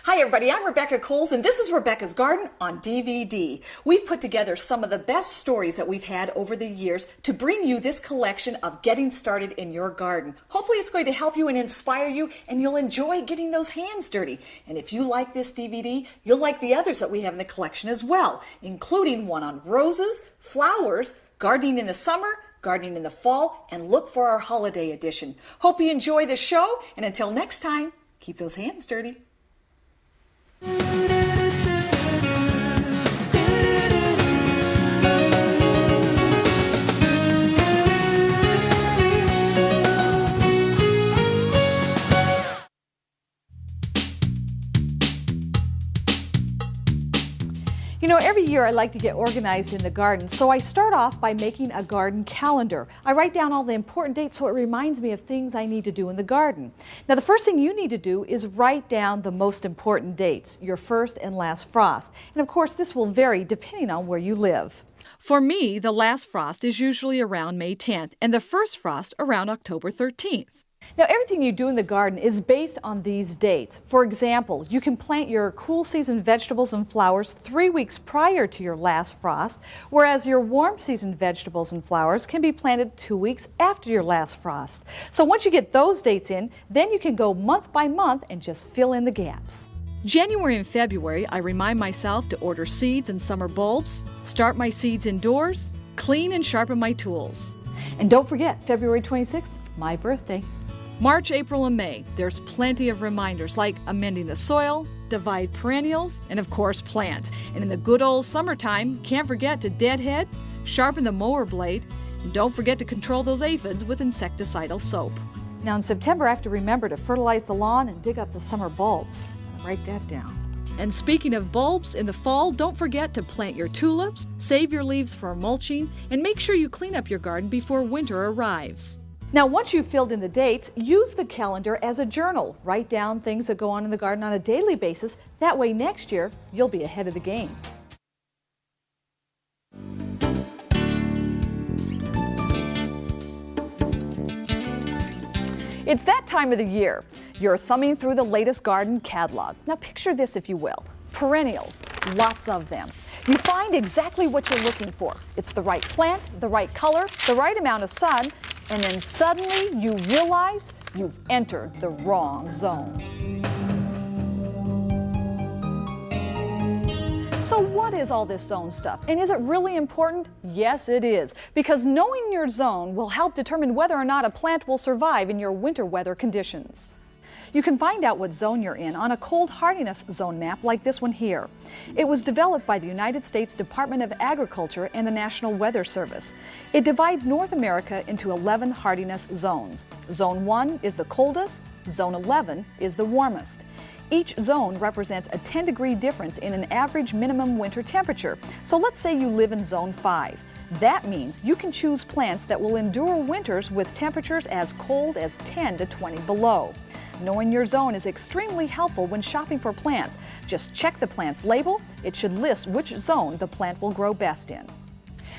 Hi everybody, I'm Rebecca Coles and this is Rebecca's Garden on DVD. We've put together some of the best stories that we've had over the years to bring you this collection of getting started in your garden. Hopefully it's going to help you and inspire you and you'll enjoy getting those hands dirty. And if you like this DVD, you'll like the others that we have in the collection as well, including one on roses, flowers, gardening in the summer, gardening in the fall, and look for our holiday edition. Hope you enjoy the show, and until next time, keep those hands dirty. You know, every year I like to get organized in the garden, so I start off by making a garden calendar. I write down all the important dates so it reminds me of things I need to do in the garden. Now, the first thing you need to do is write down the most important dates, your first and last frost. And of course, this will vary depending on where you live. For me, the last frost is usually around May 10th and the first frost around October 13th. Now, everything you do in the garden is based on these dates. For example, you can plant your cool season vegetables and flowers 3 weeks prior to your last frost, whereas your warm season vegetables and flowers can be planted 2 weeks after your last frost. So once you get those dates in, then you can go month by month and just fill in the gaps. January and February, I remind myself to order seeds and summer bulbs, start my seeds indoors, clean and sharpen my tools. And don't forget, February 26th, my birthday. March, April, and May, there's plenty of reminders like amending the soil, divide perennials, and of course plant. And in the good old summertime, can't forget to deadhead, sharpen the mower blade, and don't forget to control those aphids with insecticidal soap. Now in September, I have to remember to fertilize the lawn and dig up the summer bulbs. Write that down. And speaking of bulbs, in the fall, don't forget to plant your tulips, save your leaves for mulching, and make sure you clean up your garden before winter arrives. Now, once you've filled in the dates, use the calendar as a journal. Write down things that go on in the garden on a daily basis. That way, next year, you'll be ahead of the game. It's that time of the year. You're thumbing through the latest garden catalog. Now, picture this, if you will. Perennials, lots of them. You find exactly what you're looking for. It's the right plant, the right color, the right amount of sun, and then suddenly you realize you've entered the wrong zone. So what is all this zone stuff? And is it really important? Yes, it is. Because knowing your zone will help determine whether or not a plant will survive in your winter weather conditions. You can find out what zone you're in on a cold hardiness zone map like this one here. It was developed by the United States Department of Agriculture and the National Weather Service. It divides North America into 11 hardiness zones. Zone 1 is the coldest, Zone 11 is the warmest. Each zone represents a 10-degree difference in an average minimum winter temperature. So let's say you live in Zone 5. That means you can choose plants that will endure winters with temperatures as cold as 10 to 20 below. Knowing your zone is extremely helpful when shopping for plants. Just check the plant's label. It should list which zone the plant will grow best in.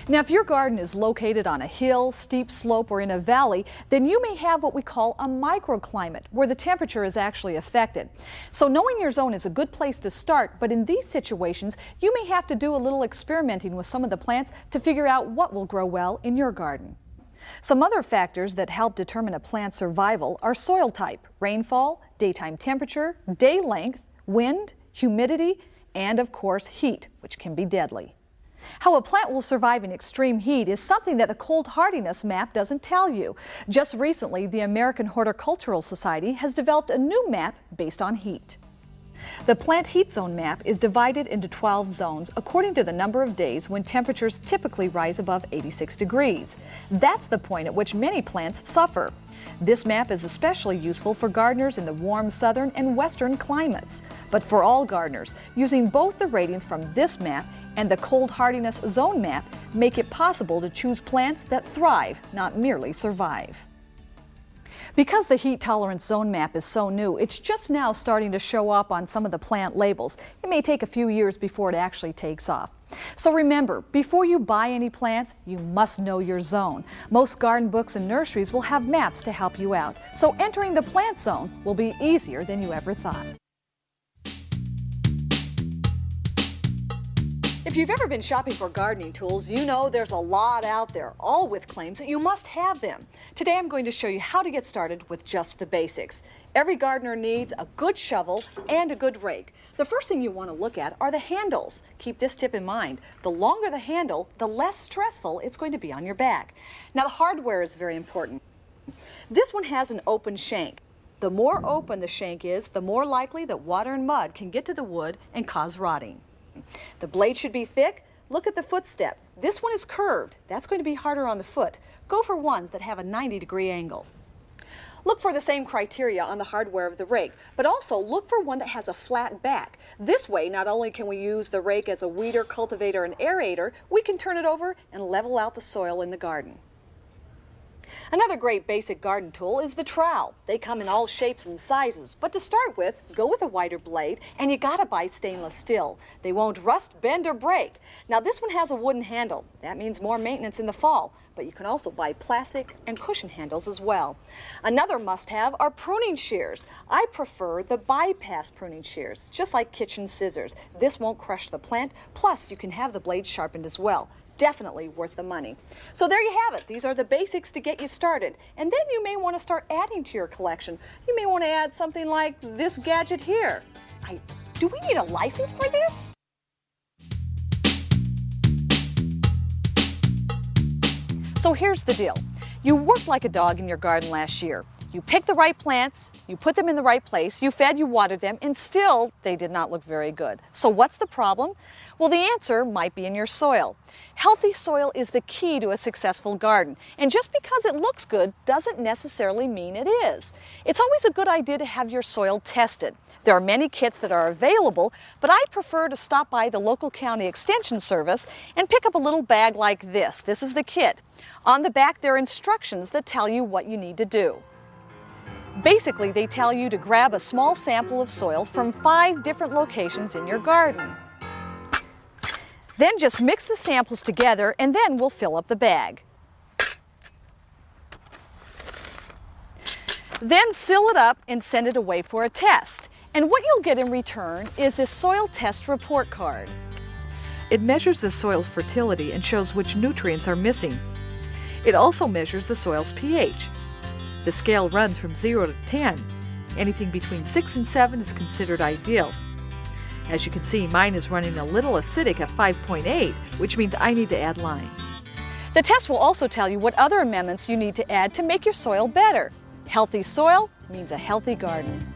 Now, if your garden is located on a hill, steep slope, or in a valley, then you may have what we call a microclimate, where the temperature is actually affected. So knowing your zone is a good place to start, but in these situations, you may have to do a little experimenting with some of the plants to figure out what will grow well in your garden. Some other factors that help determine a plant's survival are soil type, rainfall, daytime temperature, day length, wind, humidity, and of course heat, which can be deadly. How a plant will survive in extreme heat is something that the cold hardiness map doesn't tell you. Just recently, the American Horticultural Society has developed a new map based on heat. The plant heat zone map is divided into 12 zones according to the number of days when temperatures typically rise above 86 degrees. That's the point at which many plants suffer. This map is especially useful for gardeners in the warm southern and western climates. But for all gardeners, using both the ratings from this map and the cold hardiness zone map make it possible to choose plants that thrive, not merely survive. Because the heat tolerance zone map is so new, it's just now starting to show up on some of the plant labels. It may take a few years before it actually takes off. So remember, before you buy any plants, you must know your zone. Most garden books and nurseries will have maps to help you out. So entering the plant zone will be easier than you ever thought. If you've ever been shopping for gardening tools, you know there's a lot out there, all with claims that you must have them. Today I'm going to show you how to get started with just the basics. Every gardener needs a good shovel and a good rake. The first thing you want to look at are the handles. Keep this tip in mind. The longer the handle, the less stressful it's going to be on your back. Now the hardware is very important. This one has an open shank. The more open the shank is, the more likely that water and mud can get to the wood and cause rotting. The blade should be thick. Look at the footstep. This one is curved. That's going to be harder on the foot. Go for ones that have a 90-degree angle. Look for the same criteria on the hardware of the rake, but also look for one that has a flat back. This way, not only can we use the rake as a weeder, cultivator, and aerator, we can turn it over and level out the soil in the garden. Another great basic garden tool is the trowel. They come in all shapes and sizes, but to start with, go with a wider blade, and you gotta buy stainless steel. They won't rust, bend, or break. Now this one has a wooden handle. That means more maintenance in the fall, but you can also buy plastic and cushion handles as well. Another must-have are pruning shears. I prefer the bypass pruning shears, just like kitchen scissors. This won't crush the plant, plus you can have the blade sharpened as well. Definitely worth the money. So there you have it. These are the basics to get you started. And then you may want to start adding to your collection. You may want to add something like this gadget here. Do we need a license for this? So here's the deal. You worked like a dog in your garden last year. You picked the right plants, you put them in the right place, you fed, you watered them, and still they did not look very good. So what's the problem? Well, the answer might be in your soil. Healthy soil is the key to a successful garden, and just because it looks good doesn't necessarily mean it is. It's always a good idea to have your soil tested. There are many kits that are available, but I prefer to stop by the local county extension service and pick up a little bag like this. This is the kit. On the back there are instructions that tell you what you need to do. Basically, they tell you to grab a small sample of soil from 5 different locations in your garden. Then just mix the samples together and then we'll fill up the bag. Then seal it up and send it away for a test. And what you'll get in return is this soil test report card. It measures the soil's fertility and shows which nutrients are missing. It also measures the soil's pH. The scale runs from 0 to 10. Anything between 6 and 7 is considered ideal. As you can see, mine is running a little acidic at 5.8, which means I need to add lime. The test will also tell you what other amendments you need to add to make your soil better. Healthy soil means a healthy garden.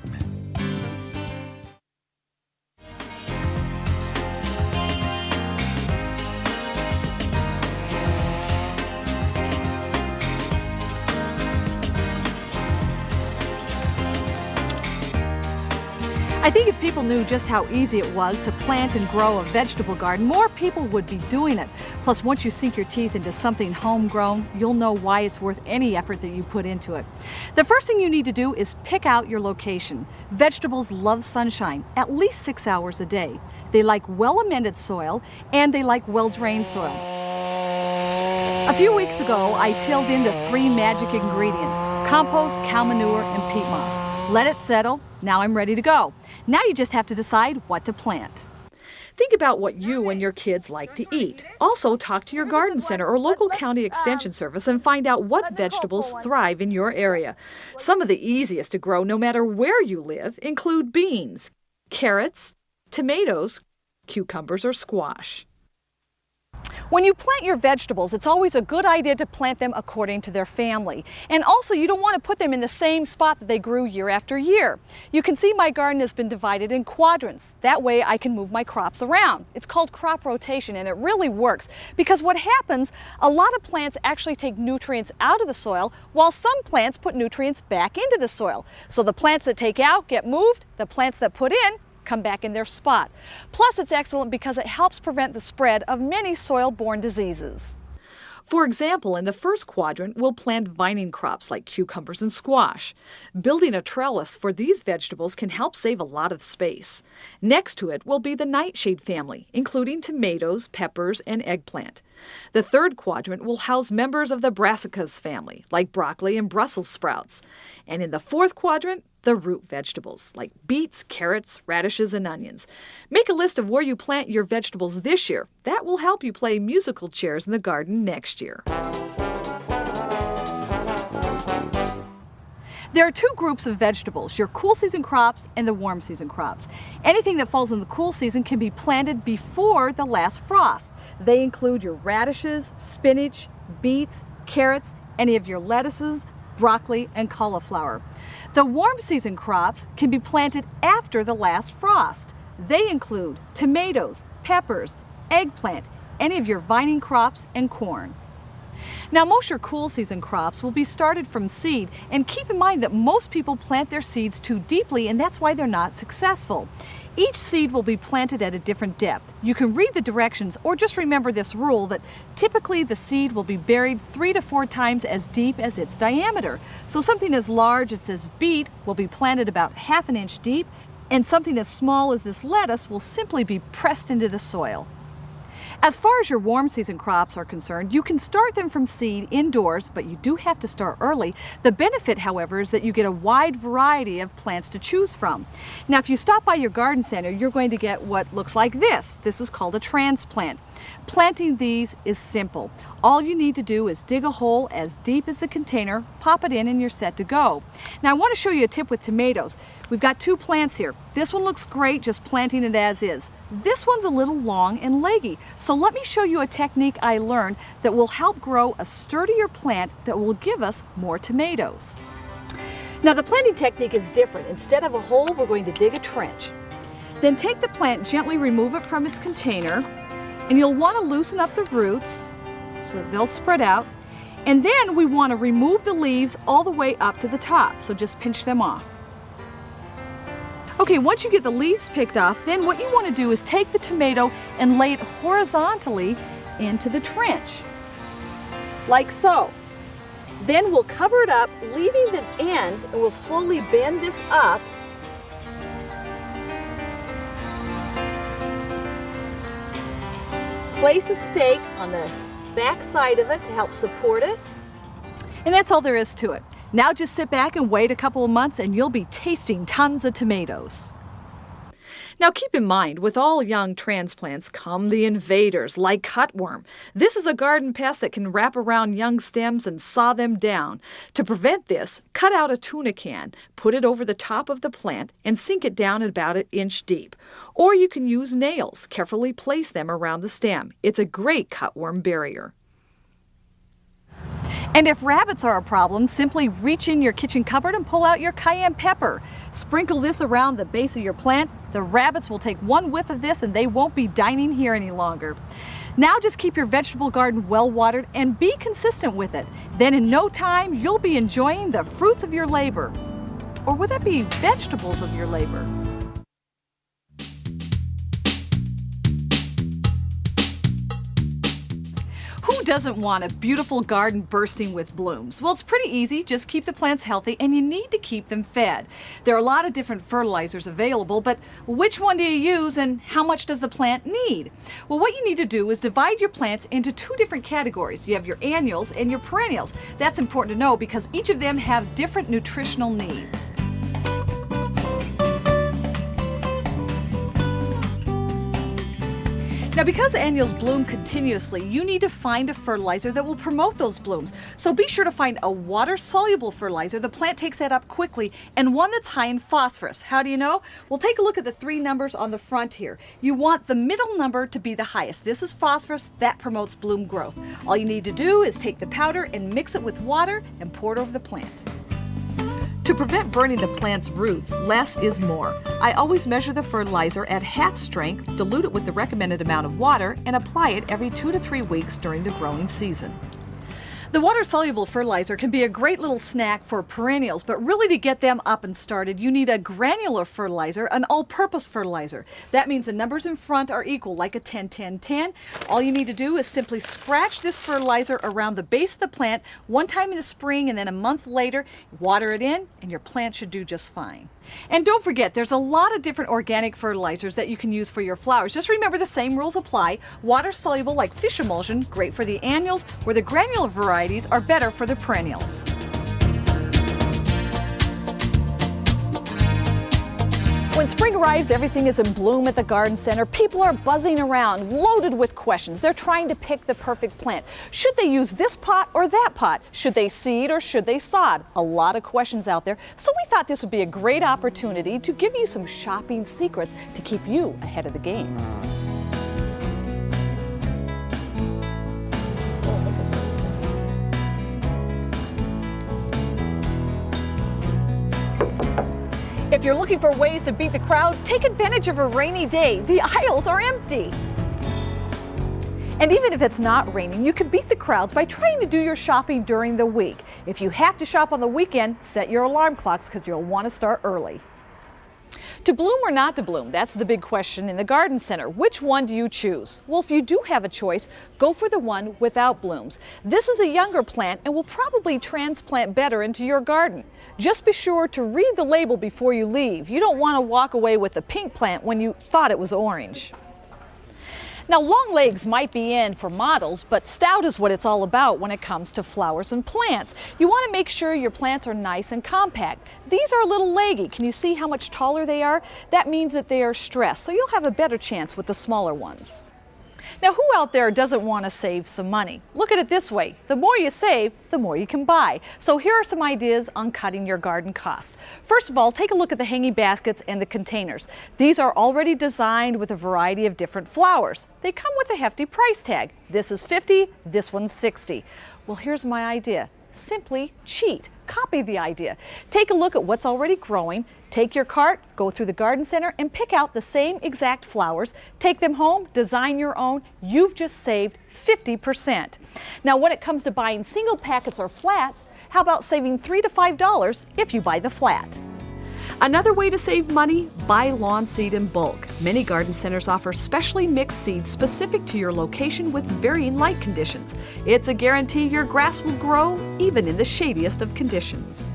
I think if people knew just how easy it was to plant and grow a vegetable garden, more people would be doing it. Plus, once you sink your teeth into something homegrown, you'll know why it's worth any effort that you put into it. The first thing you need to do is pick out your location. Vegetables love sunshine, at least 6 hours a day. They like well-amended soil, and they like well-drained soil. A few weeks ago, I tilled in the 3 magic ingredients: compost, cow manure, and peat moss. Let it settle. Now I'm ready to go. Now you just have to decide what to plant. Think about what you and your kids like to eat. Also, talk to your garden center or local county extension service and find out what vegetables thrive in your area. Some of the easiest to grow, no matter where you live, include beans, carrots, tomatoes, cucumbers, or squash. When you plant your vegetables, it's always a good idea to plant them according to their family. And also, you don't want to put them in the same spot that they grew year after year. You can see my garden has been divided in quadrants. That way I can move my crops around. It's called crop rotation, and it really works because what happens, a lot of plants actually take nutrients out of the soil while some plants put nutrients back into the soil. So the plants that take out get moved, the plants that put in come back in their spot. Plus, it's excellent because it helps prevent the spread of many soil-borne diseases. For example, in the first quadrant, we'll plant vining crops like cucumbers and squash. Building a trellis for these vegetables can help save a lot of space. Next to it will be the nightshade family, including tomatoes, peppers, and eggplant. The third quadrant will house members of the brassicas family, like broccoli and Brussels sprouts. And in the fourth quadrant, the root vegetables, like beets, carrots, radishes, and onions. Make a list of where you plant your vegetables this year. That will help you play musical chairs in the garden next year. There are two groups of vegetables, your cool season crops and the warm season crops. Anything that falls in the cool season can be planted before the last frost. They include your radishes, spinach, beets, carrots, any of your lettuces, broccoli, and cauliflower. The warm season crops can be planted after the last frost. They include tomatoes, peppers, eggplant, any of your vining crops, and corn. Now, most your cool season crops will be started from seed, and keep in mind that most people plant their seeds too deeply, and that's why they're not successful. Each seed will be planted at a different depth. You can read the directions or just remember this rule that typically the seed will be buried 3 to 4 times as deep as its diameter. So something as large as this beet will be planted about 1/2 inch deep, and something as small as this lettuce will simply be pressed into the soil. As far as your warm season crops are concerned, you can start them from seed indoors, but you do have to start early. The benefit, however, is that you get a wide variety of plants to choose from. Now, if you stop by your garden center, you're going to get what looks like this. This is called a transplant. Planting these is simple. All you need to do is dig a hole as deep as the container, pop it in, and you're set to go. Now, I want to show you a tip with tomatoes. We've got 2 plants here. This one looks great just planting it as is. This one's a little long and leggy, so let me show you a technique I learned that will help grow a sturdier plant that will give us more tomatoes. Now, the planting technique is different. Instead of a hole, we're going to dig a trench. Then take the plant, gently remove it from its container, and you'll want to loosen up the roots so they'll spread out. And then we want to remove the leaves all the way up to the top, so just pinch them off. Okay, once you get the leaves picked off, then what you want to do is take the tomato and lay it horizontally into the trench, like so. Then we'll cover it up, leaving the end, and we'll slowly bend this up. Place a stake on the back side of it to help support it. And that's all there is to it. Now just sit back and wait a couple of months and you'll be tasting tons of tomatoes. Now keep in mind, with all young transplants come the invaders like cutworm. This is a garden pest that can wrap around young stems and saw them down. To prevent this, cut out a tuna can, put it over the top of the plant, and sink it down at about 1 inch deep. Or you can use nails, carefully place them around the stem. It's a great cutworm barrier. And if rabbits are a problem, simply reach in your kitchen cupboard and pull out your cayenne pepper. Sprinkle this around the base of your plant. The rabbits will take one whiff of this and they won't be dining here any longer. Now just keep your vegetable garden well watered and be consistent with it. Then in no time, you'll be enjoying the fruits of your labor. Or would that be vegetables of your labor? Who doesn't want a beautiful garden bursting with blooms? Well, it's pretty easy. Just keep the plants healthy and you need to keep them fed. There are a lot of different fertilizers available, but which one do you use and how much does the plant need? Well, what you need to do is divide your plants into 2 different categories. You have your annuals and your perennials. That's important to know because each of them have different nutritional needs. Now, because annuals bloom continuously, you need to find a fertilizer that will promote those blooms. So be sure to find a water-soluble fertilizer. The plant takes that up quickly, and one that's high in phosphorus. How do you know? Well, take a look at the 3 numbers on the front here. You want the middle number to be the highest. This is phosphorus. That promotes bloom growth. All you need to do is take the powder and mix it with water and pour it over the plant. To prevent burning the plant's roots, less is more. I always measure the fertilizer at half strength, dilute it with the recommended amount of water, and apply it every 2 to 3 weeks during the growing season. The water-soluble fertilizer can be a great little snack for perennials, but really to get them up and started, you need a granular fertilizer, an all-purpose fertilizer. That means the numbers in front are equal, like a 10-10-10. All you need to do is simply scratch this fertilizer around the base of the plant one time in the spring and then a month later, water it in, and your plant should do just fine. And don't forget, there's a lot of different organic fertilizers that you can use for your flowers. Just remember the same rules apply. Water soluble like fish emulsion, great for the annuals, where the granular varieties are better for the perennials. When spring arrives, everything is in bloom at the garden center. People are buzzing around, loaded with questions. They're trying to pick the perfect plant. Should they use this pot or that pot? Should they seed or should they sod? A lot of questions out there. So we thought this would be a great opportunity to give you some shopping secrets to keep you ahead of the game. If you're looking for ways to beat the crowd, take advantage of a rainy day. The aisles are empty. And even if it's not raining, you can beat the crowds by trying to do your shopping during the week. If you have to shop on the weekend, set your alarm clocks because you'll want to start early. To bloom or not to bloom, that's the big question in the garden center. Which one do you choose? Well, if you do have a choice, go for the one without blooms. This is a younger plant and will probably transplant better into your garden. Just be sure to read the label before you leave. You don't want to walk away with a pink plant when you thought it was orange. Now, long legs might be in for models, but stout is what it's all about when it comes to flowers and plants. You want to make sure your plants are nice and compact. These are a little leggy. Can you see how much taller they are? That means that they are stressed, so you'll have a better chance with the smaller ones. Now, who out there doesn't want to save some money? Look at it this way. The more you save, the more you can buy. So here are some ideas on cutting your garden costs. First of all, take a look at the hanging baskets and the containers. These are already designed with a variety of different flowers. They come with a hefty price tag. This is $50, this one's $60. Well, here's my idea. Simply cheat. Copy the idea. Take a look at what's already growing. Take your cart, go through the garden center, and pick out the same exact flowers. Take them home, design your own. You've just saved 50%. Now, when it comes to buying single packets or flats, how about saving $3 to $5 if you buy the flat? Another way to save money, buy lawn seed in bulk. Many garden centers offer specially mixed seeds specific to your location with varying light conditions. It's a guarantee your grass will grow even in the shadiest of conditions.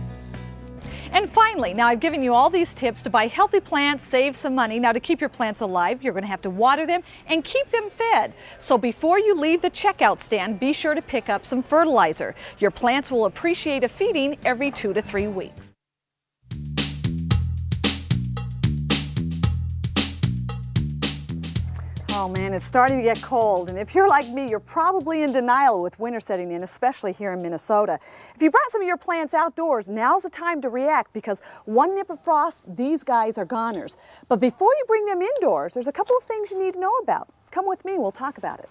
And finally, now I've given you all these tips to buy healthy plants, save some money. Now, to keep your plants alive, you're going to have to water them and keep them fed. So before you leave the checkout stand, be sure to pick up some fertilizer. Your plants will appreciate a feeding every 2 to 3 weeks. Oh man, it's starting to get cold, and if you're like me, you're probably in denial with winter setting in, especially here in Minnesota. If you brought some of your plants outdoors, now's the time to react because one nip of frost, these guys are goners. But before you bring them indoors, there's a couple of things you need to know about. Come with me, we'll talk about it.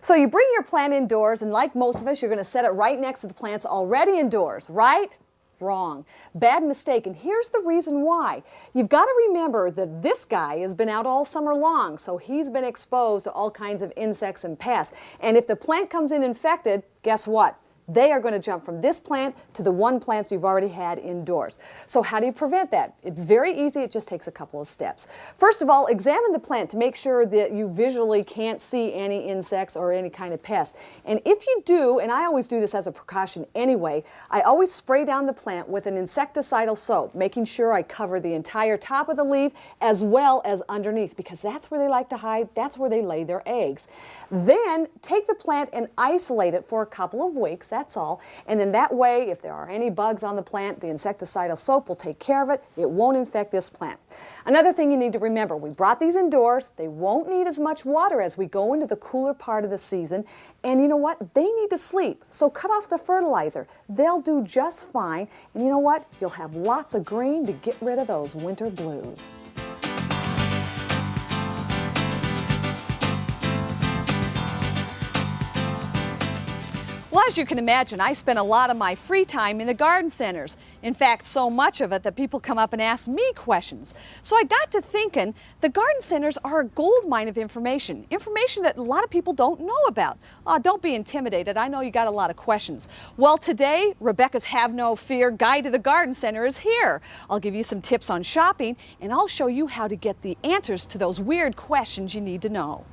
So you bring your plant indoors, and like most of us, you're going to set it right next to the plants already indoors, right? Wrong. Bad mistake, and here's the reason why. You've got to remember that this guy has been out all summer long, so he's been exposed to all kinds of insects and pests. And if the plant comes in infected, guess what? They are going to jump from this plant to the one plants you've already had indoors. So how do you prevent that? It's very easy. It just takes a couple of steps. First of all, examine the plant to make sure that you visually can't see any insects or any kind of pest. And if you do, and I always do this as a precaution anyway, I always spray down the plant with an insecticidal soap, making sure I cover the entire top of the leaf as well as underneath, because that's where they like to hide. That's where they lay their eggs. Then take the plant and isolate it for a couple of weeks. That's all. And then that way, if there are any bugs on the plant, the insecticidal soap will take care of it. It won't infect this plant. Another thing you need to remember, we brought these indoors. They won't need as much water as we go into the cooler part of the season. And you know what? They need to sleep. So cut off the fertilizer. They'll do just fine. And you know what? You'll have lots of green to get rid of those winter blues. Well, as you can imagine, I spend a lot of my free time in the garden centers. In fact, so much of it that people come up and ask me questions. So I got to thinking, the garden centers are a gold mine of information that a lot of people don't know about. Don't be intimidated. I know you got a lot of questions. Well, today, Rebecca's Have No Fear Guide to the Garden Center is here. I'll give you some tips on shopping, and I'll show you how to get the answers to those weird questions you need to know.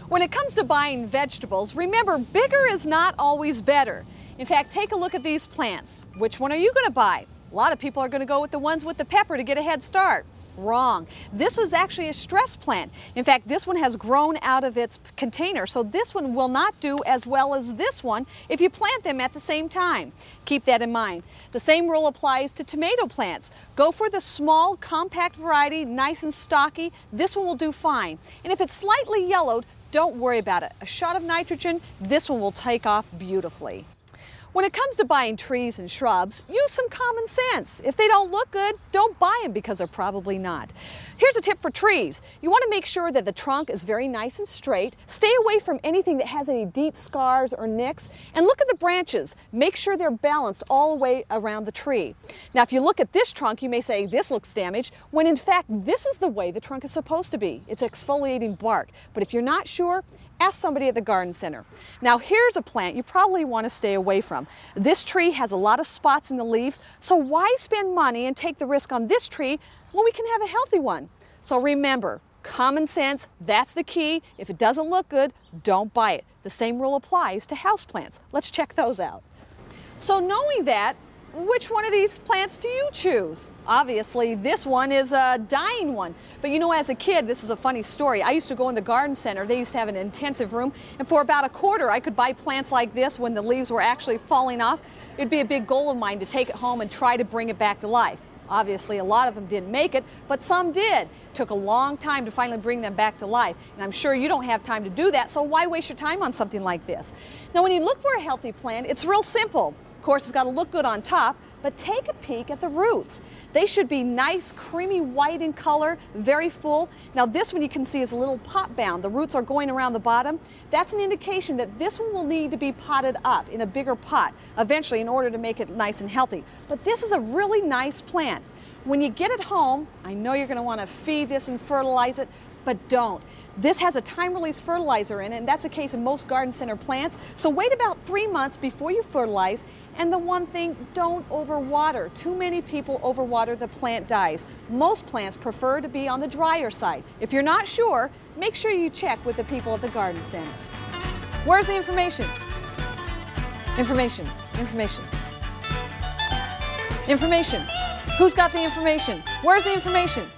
When it comes to buying vegetables, remember, bigger is not always better. In fact, take a look at these plants. Which one are you going to buy? A lot of people are going to go with the ones with the pepper to get a head start. Wrong. This was actually a stress plant. In fact, this one has grown out of its container, so this one will not do as well as this one if you plant them at the same time. Keep that in mind. The same rule applies to tomato plants. Go for the small, compact variety, nice and stocky. This one will do fine. And if it's slightly yellowed, don't worry about it. A shot of nitrogen, this one will take off beautifully. When it comes to buying trees and shrubs, use some common sense. If they don't look good, don't buy them because they're probably not. Here's a tip for trees. You want to make sure that the trunk is very nice and straight. Stay away from anything that has any deep scars or nicks. And look at the branches. Make sure they're balanced all the way around the tree. Now, if you look at this trunk, you may say, this looks damaged, when in fact, this is the way the trunk is supposed to be. It's exfoliating bark. But if you're not sure, ask somebody at the garden center. Now here's a plant you probably want to stay away from. This tree has a lot of spots in the leaves, so why spend money and take the risk on this tree when we can have a healthy one? So remember, common sense, that's the key. If it doesn't look good, don't buy it. The same rule applies to houseplants. Let's check those out. So knowing that, which one of these plants do you choose? Obviously, this one is a dying one. But you know, as a kid, this is a funny story. I used to go in the garden center. They used to have an intensive room. And for about a quarter, I could buy plants like this when the leaves were actually falling off. It'd be a big goal of mine to take it home and try to bring it back to life. Obviously, a lot of them didn't make it, but some did. It took a long time to finally bring them back to life. And I'm sure you don't have time to do that, so why waste your time on something like this? Now, when you look for a healthy plant, it's real simple. Of course, it's got to look good on top, but take a peek at the roots. They should be nice, creamy white in color, very full. Now this one you can see is a little pot bound. The roots are going around the bottom. That's an indication that this one will need to be potted up in a bigger pot eventually in order to make it nice and healthy. But this is a really nice plant. When you get it home, I know you're going to want to feed this and fertilize it, but don't. This has a time-release fertilizer in it, and that's the case in most garden center plants. So wait about 3 months before you fertilize. And the one thing, don't overwater. Too many people overwater, the plant dies. Most plants prefer to be on the drier side. If you're not sure, make sure you check with the people at the garden center. Where's the information? Information, information. Information. Who's got the information? Where's the information?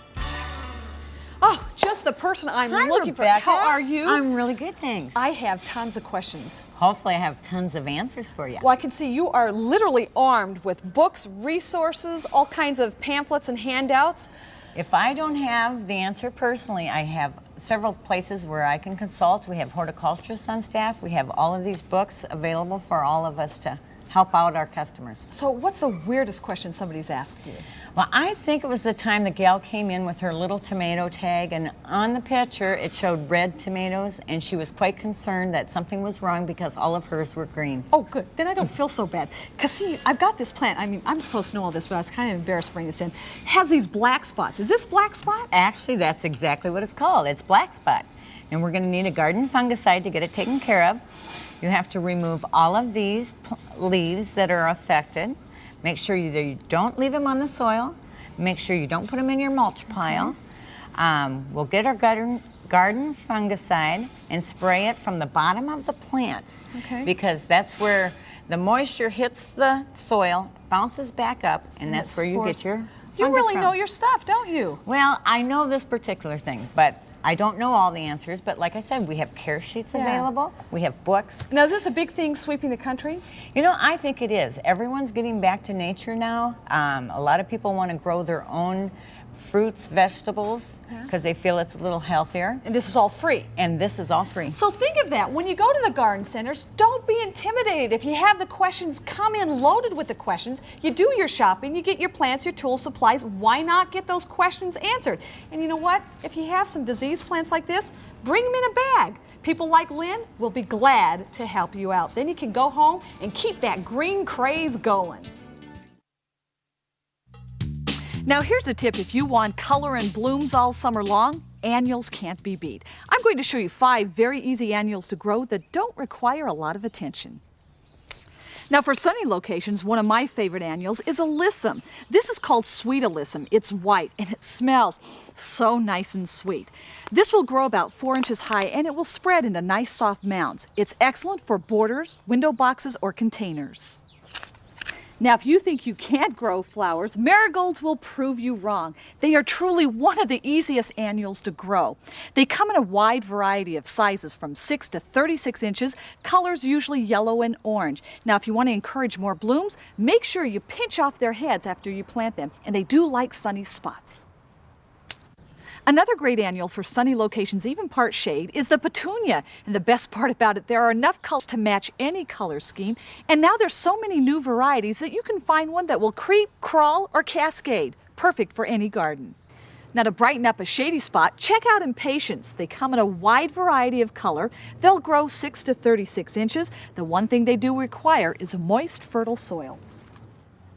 Oh, just the person I'm looking Rebecca. for. How are you? I'm really good, thanks. I have tons of questions. Hopefully I have tons of answers for you. Well, I can see you are literally armed with books, resources, all kinds of pamphlets and handouts. If I don't have the answer personally, I have several places where I can consult. We have horticulturists on staff. We have all of these books available for all of us to help out our customers. So what's the weirdest question somebody's asked you? Well, I think it was the time the gal came in with her little tomato tag, and on the picture it showed red tomatoes, and she was quite concerned that something was wrong because all of hers were green. Oh, good. Then I don't feel so bad. Because see, I've got this plant. I mean, I'm supposed to know all this, but I was kind of embarrassed to bring this in. It has these black spots. Is this black spot? Actually, that's exactly what it's called. It's black spot. And we're going to need a garden fungicide to get it taken care of. You have to remove all of these leaves that are affected. Make sure you don't leave them on the soil. Make sure you don't put them in your mulch pile. We'll get our garden fungicide and spray it from the bottom of the plant. Okay. Because that's where the moisture hits the soil, bounces back up, and that's where you get your You fungus really from. know your stuff, don't you? Well, I know this particular thing, but I don't know all the answers, but like I said, we have care sheets available. We have books. Now, is this a big thing sweeping the country? You know, I think it is. Everyone's getting back to nature now. A lot of people want to grow their own fruits, vegetables, because they feel it's a little healthier. And this is all free. And this is all free. So think of that. When you go to the garden centers, don't be intimidated. If you have the questions, come in loaded with the questions. You do your shopping, you get your plants, your tools, supplies. Why not get those questions answered? And you know what? If you have some diseased plants like this, bring them in a bag. People like Lynn will be glad to help you out. Then you can go home and keep that green craze going. Now here's a tip if you want color and blooms all summer long. Annuals can't be beat. I'm going to show you 5 very easy annuals to grow that don't require a lot of attention. Now for sunny locations, one of my favorite annuals is alyssum. This is called sweet alyssum. It's white and it smells so nice and sweet. This will grow about 4 inches high and it will spread into nice soft mounds. It's excellent for borders, window boxes, or containers. Now, if you think you can't grow flowers, marigolds will prove you wrong. They are truly one of the easiest annuals to grow. They come in a wide variety of sizes from 6 to 36 inches, colors usually yellow and orange. Now, if you want to encourage more blooms, make sure you pinch off their heads after you plant them, and they do like sunny spots. Another great annual for sunny locations, even part shade, is the petunia. And the best part about it, there are enough colors to match any color scheme. And now there's so many new varieties that you can find one that will creep, crawl, or cascade. Perfect for any garden. Now, to brighten up a shady spot, check out Impatiens. They come in a wide variety of color. They'll grow 6 to 36 inches. The one thing they do require is moist, fertile soil.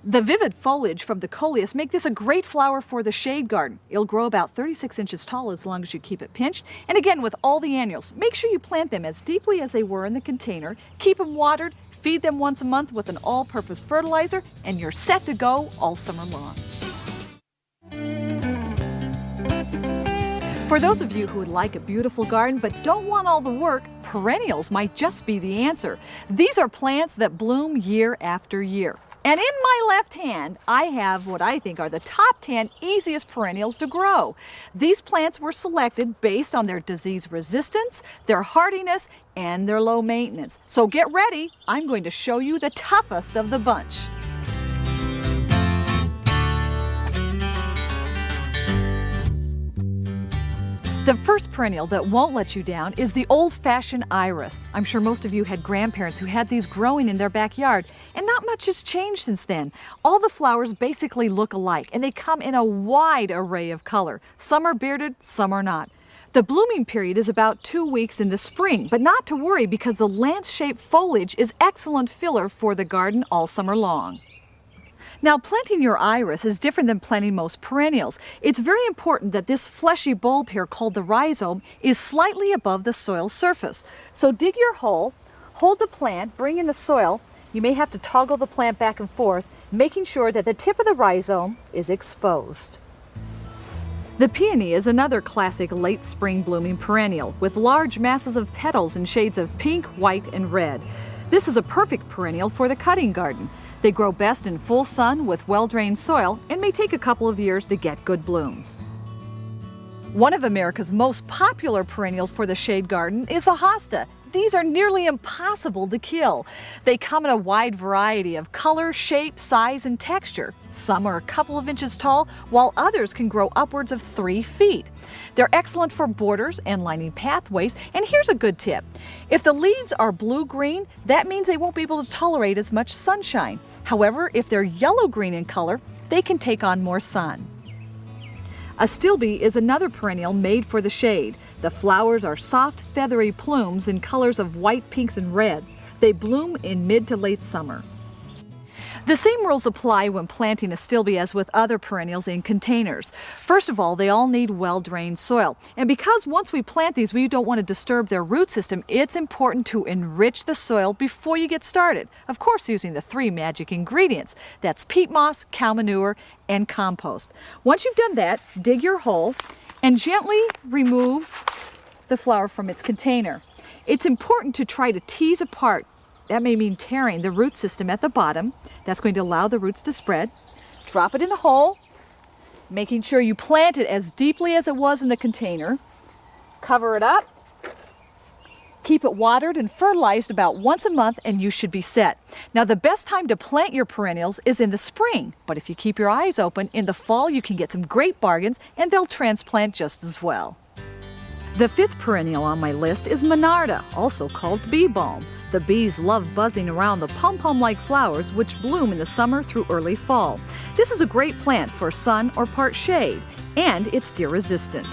The vivid foliage from the coleus make this a great flower for the shade garden. It'll grow about 36 inches tall as long as you keep it pinched. And again, with all the annuals, make sure you plant them as deeply as they were in the container. Keep them watered, feed them once a month with an all-purpose fertilizer, and you're set to go all summer long. For those of you who would like a beautiful garden but don't want all the work, perennials might just be the answer. These are plants that bloom year after year. And in my left hand, I have what I think are the top 10 easiest perennials to grow. These plants were selected based on their disease resistance, their hardiness, and their low maintenance. So get ready, I'm going to show you the toughest of the bunch. The first perennial that won't let you down is the old-fashioned iris. I'm sure most of you had grandparents who had these growing in their backyard, and not much has changed since then. All the flowers basically look alike, and they come in a wide array of color. Some are bearded, some are not. The blooming period is about 2 weeks in the spring, but not to worry because the lance-shaped foliage is excellent filler for the garden all summer long. Now, planting your iris is different than planting most perennials. It's very important that this fleshy bulb here, called the rhizome, is slightly above the soil surface. So dig your hole, hold the plant, bring in the soil. You may have to toggle the plant back and forth, making sure that the tip of the rhizome is exposed. The peony is another classic late spring blooming perennial with large masses of petals in shades of pink, white, and red. This is a perfect perennial for the cutting garden. They grow best in full sun with well-drained soil and may take a couple of years to get good blooms. One of America's most popular perennials for the shade garden is the hosta. These are nearly impossible to kill. They come in a wide variety of color, shape, size, and texture. Some are a couple of inches tall, while others can grow upwards of 3 feet. They're excellent for borders and lining pathways, and here's a good tip. If the leaves are blue-green, that means they won't be able to tolerate as much sunshine. However, if they're yellow-green in color, they can take on more sun. Astilbe is another perennial made for the shade. The flowers are soft, feathery plumes in colors of white, pinks, and reds. They bloom in mid to late summer. The same rules apply when planting astilbe as with other perennials in containers. First of all, they all need well-drained soil. And because once we plant these, we don't want to disturb their root system, it's important to enrich the soil before you get started. Of course, using the 3 magic ingredients. That's peat moss, cow manure, and compost. Once you've done that, dig your hole and gently remove the flower from its container. It's important to try to tease apart. That may mean tearing the root system at the bottom. That's going to allow the roots to spread. Drop it in the hole, making sure you plant it as deeply as it was in the container. Cover it up. Keep it watered and fertilized about once a month and you should be set. Now, the best time to plant your perennials is in the spring, but if you keep your eyes open, in the fall you can get some great bargains and they'll transplant just as well. The 5th perennial on my list is Monarda, also called bee balm. The bees love buzzing around the pom-pom-like flowers which bloom in the summer through early fall. This is a great plant for sun or part shade, and it's deer resistant.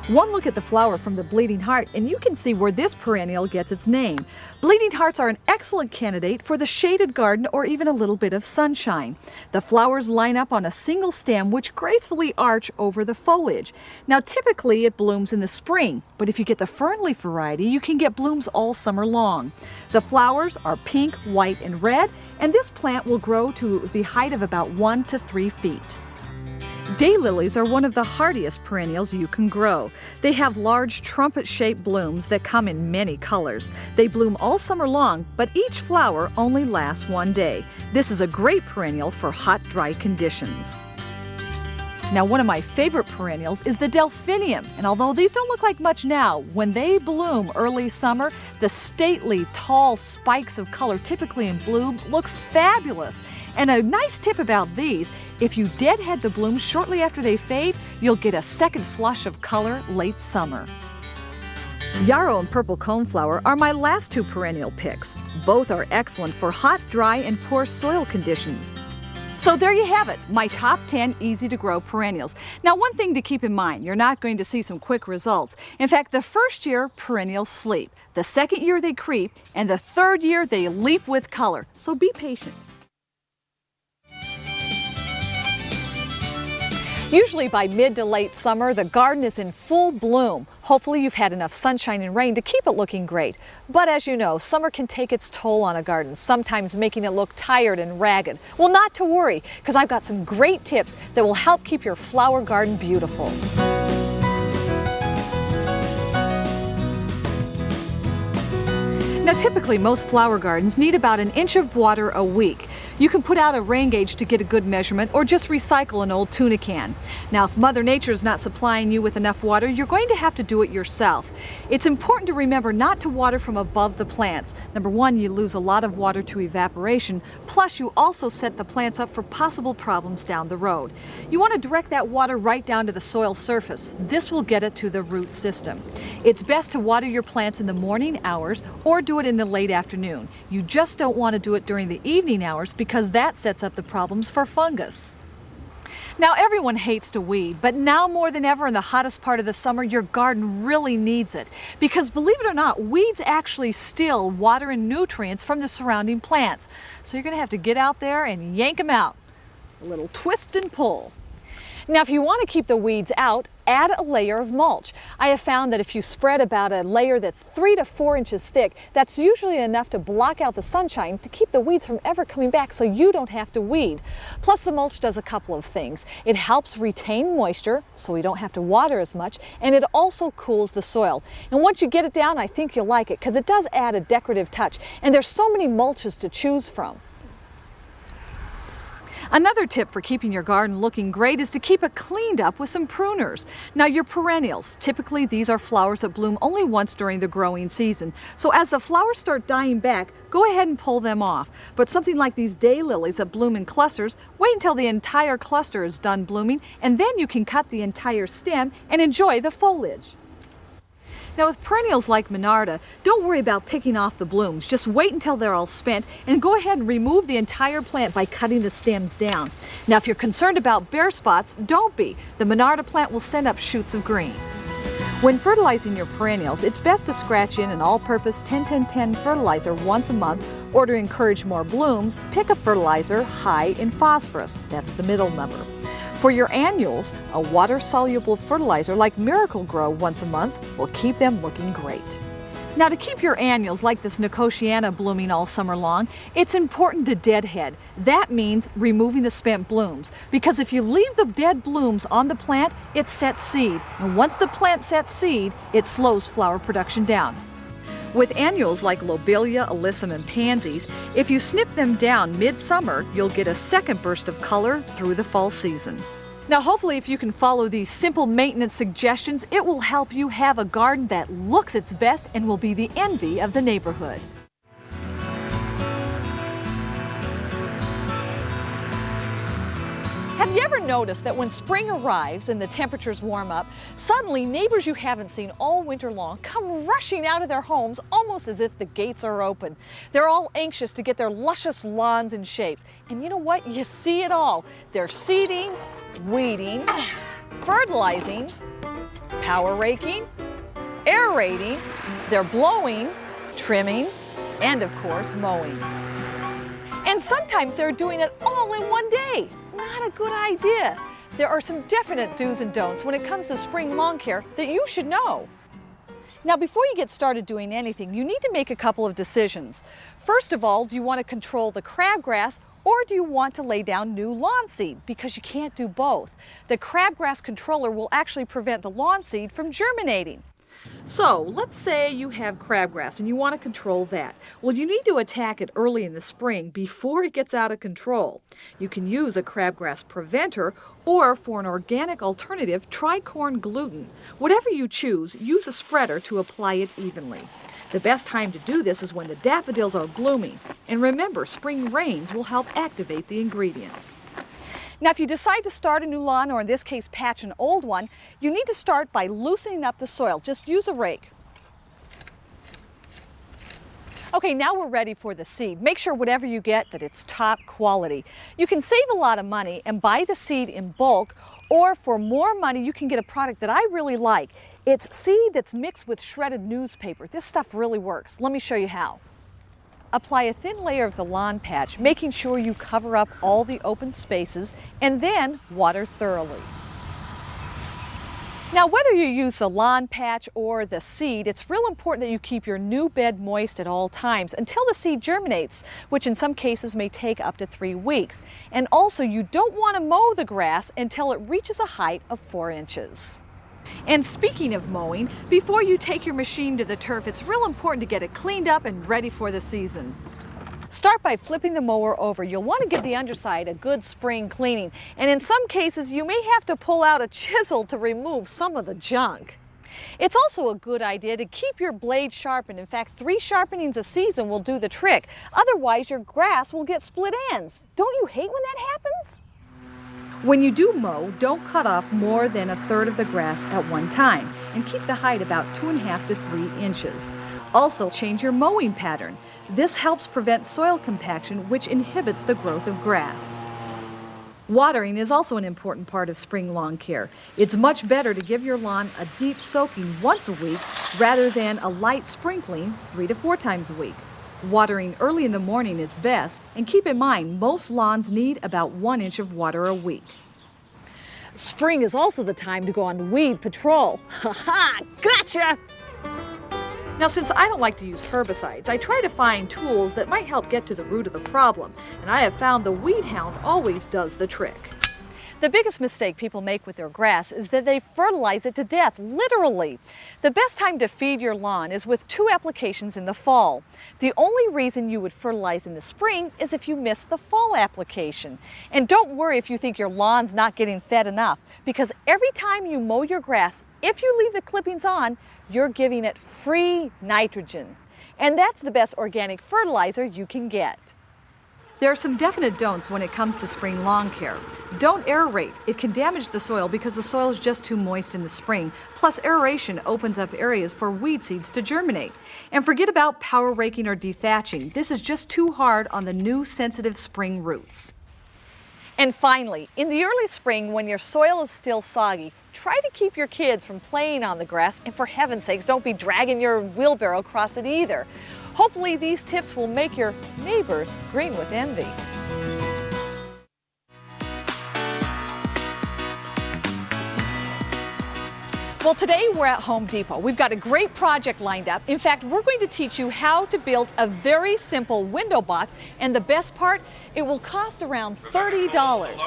One look at the flower from the bleeding heart and you can see where this perennial gets its name. Bleeding hearts are an excellent candidate for the shaded garden or even a little bit of sunshine. The flowers line up on a single stem which gracefully arch over the foliage. Now, typically it blooms in the spring, but if you get the fernleaf variety, you can get blooms all summer long. The flowers are pink, white, and red, and this plant will grow to the height of about 1 to 3 feet. Daylilies are one of the hardiest perennials you can grow. They have large trumpet-shaped blooms that come in many colors. They bloom all summer long, but each flower only lasts one day. This is a great perennial for hot, dry conditions. Now, one of my favorite perennials is the delphinium, and although these don't look like much now, when they bloom early summer, the stately, tall spikes of color, typically in bloom, look fabulous. And a nice tip about these, if you deadhead the blooms shortly after they fade, you'll get a second flush of color late summer. Yarrow and purple coneflower are my last two perennial picks. Both are excellent for hot, dry, and poor soil conditions. So there you have it, my top 10 easy-to-grow perennials. Now, one thing to keep in mind, you're not going to see some quick results. In fact, the first year, perennials sleep. The second year, they creep. And the third year, they leap with color. So be patient. Usually by mid to late summer, the garden is in full bloom. Hopefully you've had enough sunshine and rain to keep it looking great. But as you know, summer can take its toll on a garden, sometimes making it look tired and ragged. Well, not to worry, because I've got some great tips that will help keep your flower garden beautiful. Now, typically most flower gardens need about an inch of water a week. You can put out a rain gauge to get a good measurement or just recycle an old tuna can. Now, if Mother Nature is not supplying you with enough water, you're going to have to do it yourself. It's important to remember not to water from above the plants. Number one, you lose a lot of water to evaporation, plus you also set the plants up for possible problems down the road. You want to direct that water right down to the soil surface. This will get it to the root system. It's best to water your plants in the morning hours or do it in the late afternoon. You just don't want to do it during the evening hours because that sets up the problems for fungus. Now, everyone hates to weed, but now more than ever in the hottest part of the summer, your garden really needs it. Because believe it or not, weeds actually steal water and nutrients from the surrounding plants. So you're going to have to get out there and yank them out. A little twist and pull. Now, if you want to keep the weeds out, add a layer of mulch. I have found that if you spread about a layer that's 3 to 4 inches thick, that's usually enough to block out the sunshine to keep the weeds from ever coming back so you don't have to weed. Plus, the mulch does a couple of things. It helps retain moisture so we don't have to water as much, and it also cools the soil. And once you get it down, I think you'll like it because it does add a decorative touch, and there's so many mulches to choose from. Another tip for keeping your garden looking great is to keep it cleaned up with some pruners. Now, your perennials, typically these are flowers that bloom only once during the growing season. So as the flowers start dying back, go ahead and pull them off. But something like these daylilies that bloom in clusters, wait until the entire cluster is done blooming, and then you can cut the entire stem and enjoy the foliage. Now, with perennials like Monarda, don't worry about picking off the blooms. Just wait until they're all spent and go ahead and remove the entire plant by cutting the stems down. Now, if you're concerned about bare spots, don't be. The Monarda plant will send up shoots of green. When fertilizing your perennials, it's best to scratch in an all-purpose 10-10-10 fertilizer once a month, or to encourage more blooms, pick a fertilizer high in phosphorus. That's the middle number. For your annuals, a water-soluble fertilizer like Miracle-Gro once a month will keep them looking great. Now, to keep your annuals like this Nicotiana blooming all summer long, it's important to deadhead. That means removing the spent blooms, because if you leave the dead blooms on the plant, it sets seed. And once the plant sets seed, it slows flower production down. With annuals like Lobelia, Alyssum, and Pansies, if you snip them down mid-summer, you'll get a second burst of color through the fall season. Now, hopefully, if you can follow these simple maintenance suggestions, it will help you have a garden that looks its best and will be the envy of the neighborhood. Have you ever noticed that when spring arrives and the temperatures warm up, suddenly neighbors you haven't seen all winter long come rushing out of their homes almost as if the gates are open? They're all anxious to get their luscious lawns in shape. And you know what? You see it all. They're seeding, weeding, fertilizing, power raking, aerating, they're blowing, trimming, and of course mowing. And sometimes they're doing it all in one day. Not a good idea. There are some definite do's and don'ts when it comes to spring lawn care that you should know. Now, before you get started doing anything, you need to make a couple of decisions. First of all, do you want to control the crabgrass, or do you want to lay down new lawn seed? Because you can't do both. The crabgrass controller will actually prevent the lawn seed from germinating. So, let's say you have crabgrass and you want to control that. Well, you need to attack it early in the spring before it gets out of control. You can use a crabgrass preventer, or for an organic alternative, try corn gluten. Whatever you choose, use a spreader to apply it evenly. The best time to do this is when the daffodils are blooming. And remember, spring rains will help activate the ingredients. Now, if you decide to start a new lawn, or in this case patch an old one, you need to start by loosening up the soil. Just use a rake. Okay, now we're ready for the seed. Make sure whatever you get that it's top quality. You can save a lot of money and buy the seed in bulk, or for more money you can get a product that I really like. It's seed that's mixed with shredded newspaper. This stuff really works. Let me show you how. Apply a thin layer of the lawn patch, making sure you cover up all the open spaces, and then water thoroughly. Now, whether you use the lawn patch or the seed, it's real important that you keep your new bed moist at all times until the seed germinates, which in some cases may take up to 3 weeks. And also, you don't want to mow the grass until it reaches a height of 4 inches. And speaking of mowing, before you take your machine to the turf, it's real important to get it cleaned up and ready for the season. Start by flipping the mower over. You'll want to give the underside a good spring cleaning, and in some cases you may have to pull out a chisel to remove some of the junk. It's also a good idea to keep your blade sharpened. In fact, 3 sharpenings a season will do the trick. Otherwise, your grass will get split ends. Don't you hate when that happens? When you do mow, don't cut off more than 1/3 of the grass at one time, and keep the height about 2.5 to 3 inches. Also, change your mowing pattern. This helps prevent soil compaction, which inhibits the growth of grass. Watering is also an important part of spring lawn care. It's much better to give your lawn a deep soaking once a week rather than a light sprinkling 3 to 4 times a week. Watering early in the morning is best, and keep in mind most lawns need about 1 inch of water a week. Spring is also the time to go on weed patrol. Ha ha! Gotcha! Now, since I don't like to use herbicides, I try to find tools that might help get to the root of the problem, and I have found the Weed Hound always does the trick. The biggest mistake people make with their grass is that they fertilize it to death, literally. The best time to feed your lawn is with 2 applications in the fall. The only reason you would fertilize in the spring is if you miss the fall application. And don't worry if you think your lawn's not getting fed enough, because every time you mow your grass, if you leave the clippings on, you're giving it free nitrogen. And that's the best organic fertilizer you can get. There are some definite don'ts when it comes to spring lawn care. Don't aerate. It can damage the soil because the soil is just too moist in the spring. Plus, aeration opens up areas for weed seeds to germinate. And forget about power raking or dethatching. This is just too hard on the new sensitive spring roots. And finally, in the early spring when your soil is still soggy, try to keep your kids from playing on the grass, and for heaven's sakes, don't be dragging your wheelbarrow across it either. Hopefully these tips will make your neighbors green with envy. Well, today we're at Home Depot. We've got a great project lined up. In fact, we're going to teach you how to build a very simple window box, and the best part, it will cost around $30.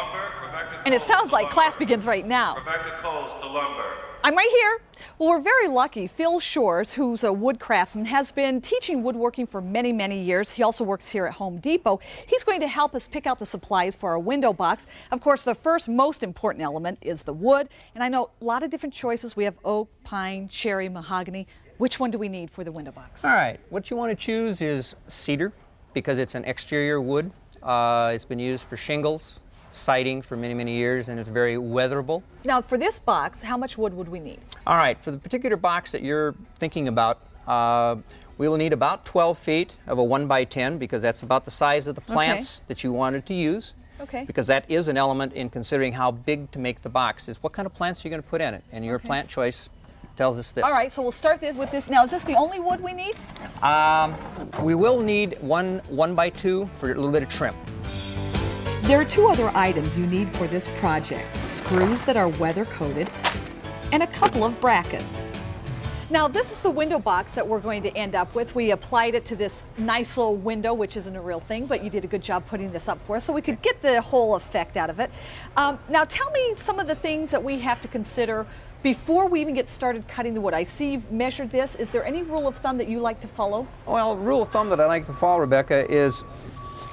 And it sounds like class begins right now. Rebecca Coles to lumber. I'm right here. Well, we're very lucky. Phil Shores, who's a wood craftsman, has been teaching woodworking for many, many years. He also works here at Home Depot. He's going to help us pick out the supplies for our window box. Of course, the first most important element is the wood. And I know a lot of different choices. We have oak, pine, cherry, mahogany. Which one do we need for the window box? All right, what you want to choose is cedar because it's an exterior wood. It's been used for shingles, siding for many, many years, and it's very weatherable. Now, for this box, how much wood would we need? All right, for the particular box that you're thinking about, we will need about 12 feet of a 1x10 because that's about the size of the plants that you wanted to use. Okay. Because that is an element in considering how big to make the box, is what kind of plants you're going to put in it. And your plant choice tells us this. All right, so we'll start with this. Now, is this the only wood we need? We will need one 1x2 for a little bit of trim. There are 2 other items you need for this project: screws that are weather coated and a couple of brackets. Now this is the window box that we're going to end up with. We applied it to this nice little window, which isn't a real thing, but you did a good job putting this up for us so we could get the whole effect out of it. Now tell me some of the things that we have to consider before we even get started cutting the wood. I see you've measured this. Is there any rule of thumb that you like to follow? Well, rule of thumb that I like to follow, Rebecca, is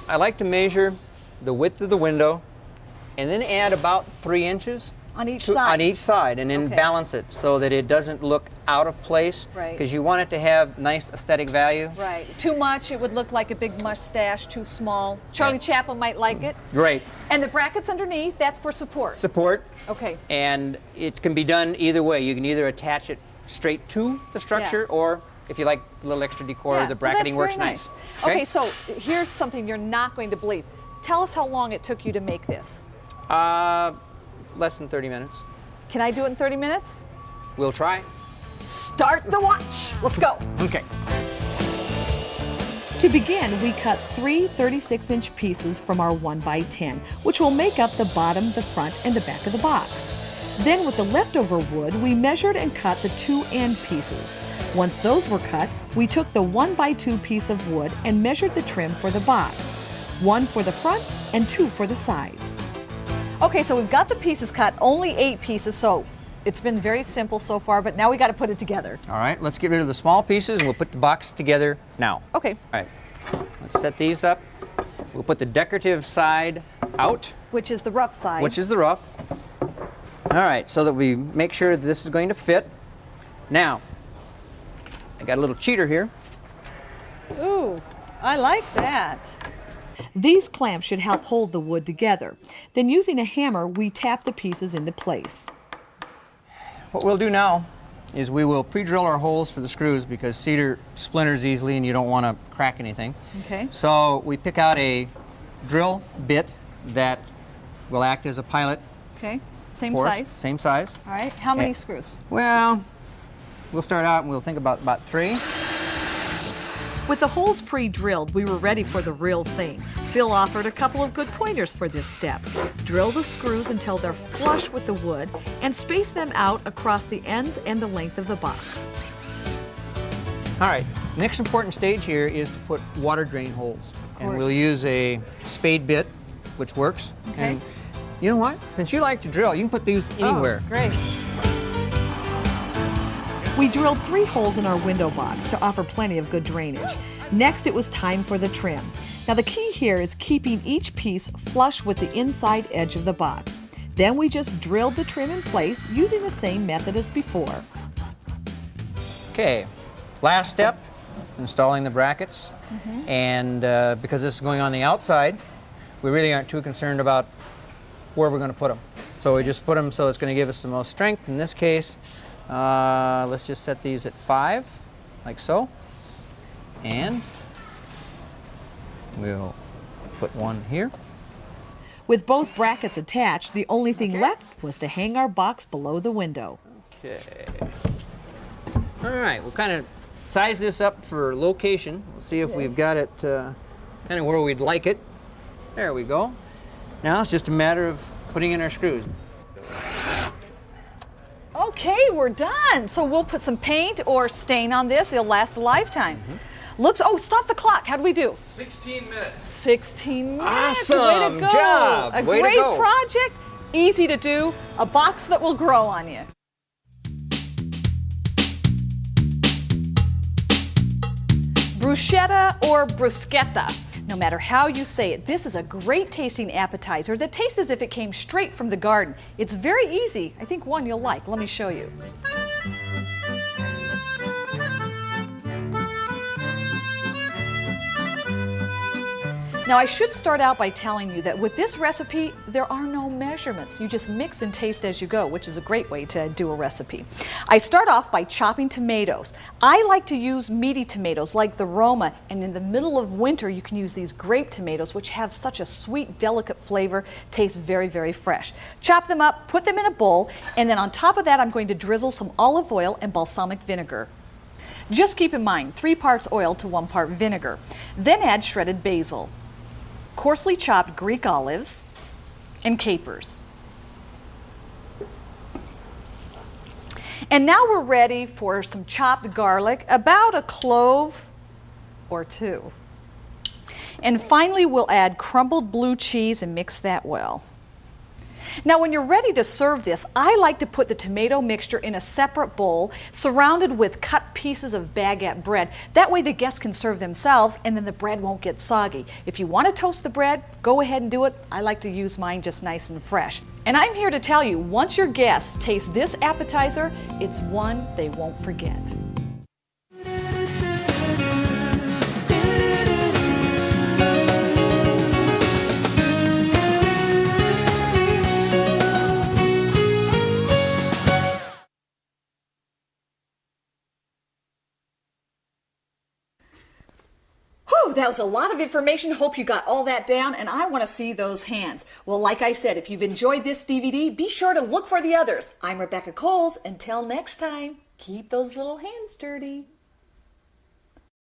I like to measure the width of the window and then add about 3 inches On each side? On each side, and then Okay. balance it so that it doesn't look out of place. Right. Because you want it to have nice aesthetic value. Right. Too much, it would look like a big mustache. Too small, Charlie Chaplin might like it. Great. And the brackets underneath, that's for support. Support. Okay. And it can be done either way. You can either attach it straight to the structure, or if you like a little extra decor, Yeah, the well, bracketing that's works very nice. Okay, so here's something you're not going to believe. Tell us how long it took you to make this. Less than 30 minutes. Can I do it in 30 minutes? We'll try. Start the watch. Let's go. Okay. To begin, we cut 3 36-inch pieces from our 1x10, which will make up the bottom, the front, and the back of the box. Then with the leftover wood, we measured and cut the 2 end pieces. Once those were cut, we took the 1x2 piece of wood and measured the trim for the box. 1 for the front and 2 for the sides. Okay, so we've got the pieces cut, only 8 pieces, so it's been very simple so far, but now we got to put it together. All right, let's get rid of the small pieces and we'll put the box together now. Okay, All right, let's set these up. We'll put the decorative side out, which is the rough side. which is the rough. All right, so that we make sure that this is going to fit. Now, I got a little cheater here. Ooh, I like that. These clamps should help hold the wood together. Then using a hammer, we tap the pieces into place. What we'll do now is we will pre-drill our holes for the screws because cedar splinters easily and you don't want to crack anything. Okay. So we pick out a drill bit that will act as a pilot Okay, same for us. size. Same size. All right, how many Okay. screws? Well, we'll start out and we'll think about 3. With the holes pre-drilled, we were ready for the real thing. Phil offered a couple of good pointers for this step. Drill the screws until they're flush with the wood and space them out across the ends and the length of the box. All right, next important stage here is to put water drain holes. And we'll course. use a spade bit, which works. Okay. And you know what? Since you like to drill, you can put these anywhere. Oh, great. We drilled 3 holes in our window box to offer plenty of good drainage. Next, it was time for the trim. Now the key here is keeping each piece flush with the inside edge of the box. Then we just drilled the trim in place using the same method as before. Okay, last step, installing the brackets. And because this is going on the outside, we really aren't too concerned about where we're going to put them. So we just put them so it's going to give us the most strength. In this case, let's just set these at 5, like so. And we'll put one here. With both brackets attached, the only thing left was to hang our box below the window. Okay. All right, we'll kind of size this up for location. We'll see if we've got it kind of where we'd like it. There we go. Now it's just a matter of putting in our screws. Okay, we're done. So we'll put some paint or stain on this. It'll last a lifetime. Looks, oh, stop the clock. How'd we do? 16 minutes. 16 minutes. Way Awesome to go. job. A Way to great go. project, easy to do, a box that will grow on you. Bruschetta or bruschetta. No matter how you say it, this is a great tasting appetizer that tastes as if it came straight from the garden. It's very easy. I think one you'll like. Let me show you. Now I should start out by telling you that with this recipe, there are no measurements. You just mix and taste as you go, which is a great way to do a recipe. I start off by chopping tomatoes. I like to use meaty tomatoes like the Roma, and in the middle of winter you can use these grape tomatoes which have such a sweet, delicate flavor, taste very, very fresh. Chop them up, put them in a bowl, and then on top of that I'm going to drizzle some olive oil and balsamic vinegar. Just keep in mind, 3 parts oil to 1 part vinegar. Then add shredded basil, coarsely chopped Greek olives, and capers. And now we're ready for some chopped garlic, about a clove or two. And finally, we'll add crumbled blue cheese and mix that well. Now, when you're ready to serve this, I like to put the tomato mixture in a separate bowl, surrounded with cut pieces of baguette bread. That way the guests can serve themselves and then the bread won't get soggy. If you want to toast the bread, go ahead and do it. I like to use mine just nice and fresh. And I'm here to tell you, once your guests taste this appetizer, it's one they won't forget. Whew, that was a lot of information. Hope you got all that down, and I want to see those hands. Well, like I said, if you've enjoyed this DVD, be sure to look for the others. I'm Rebecca Coles. Until next time, keep those little hands dirty.